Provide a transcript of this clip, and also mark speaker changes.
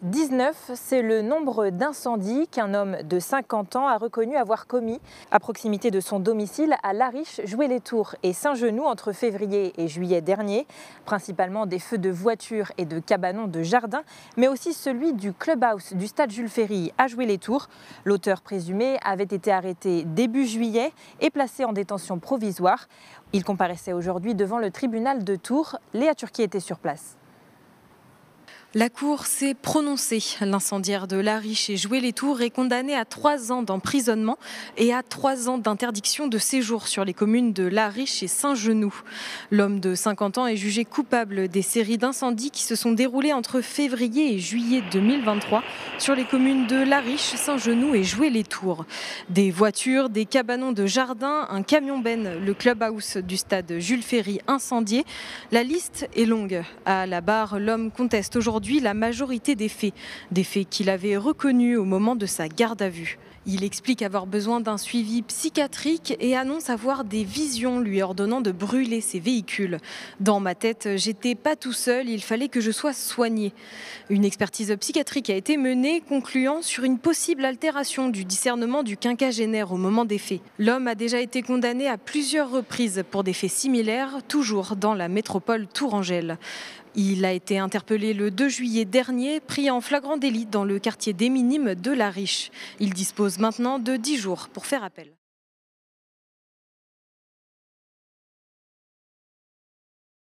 Speaker 1: 19, c'est le nombre d'incendies qu'un homme de 50 ans a reconnu avoir commis à proximité de son domicile à Lariche, Joué-les-Tours et Saint-Genoux entre février et juillet dernier. Principalement des feux de voitures et de cabanons de jardin, mais aussi celui du clubhouse du stade Jules Ferry à Joué-les-Tours. L'auteur présumé avait été arrêté début juillet et placé en détention provisoire. Il comparaissait aujourd'hui devant le tribunal de Tours. Léa Turquie était sur place.
Speaker 2: La Cour s'est prononcée. L'incendiaire de Lariche et Joué-les-Tours est condamné à 3 ans d'emprisonnement et à 3 ans d'interdiction de séjour sur les communes de Lariche et Saint-Genoux. L'homme de 50 ans est jugé coupable des séries d'incendies qui se sont déroulées entre février et juillet 2023 sur les communes de Lariche, Saint-Genoux et Joué-les-Tours. Des voitures, des cabanons de jardin, un camion-benne, le clubhouse du stade Jules Ferry incendié. La liste est longue. À la barre, l'homme conteste aujourd'hui la majorité des faits qu'il avait reconnus au moment de sa garde à vue. Il explique avoir besoin d'un suivi psychiatrique et annonce avoir des visions lui ordonnant de brûler ses véhicules. Dans ma tête, j'étais pas tout seul, il fallait que je sois soigné. Une expertise psychiatrique a été menée, concluant sur une possible altération du discernement du quinquagénaire au moment des faits. L'homme a déjà été condamné à plusieurs reprises pour des faits similaires, toujours dans la métropole tourangelle. Il a été interpellé le 2 juillet dernier, pris en flagrant délit dans le quartier des Minimes de Lariche. Il dispose maintenant de 10 jours pour faire appel.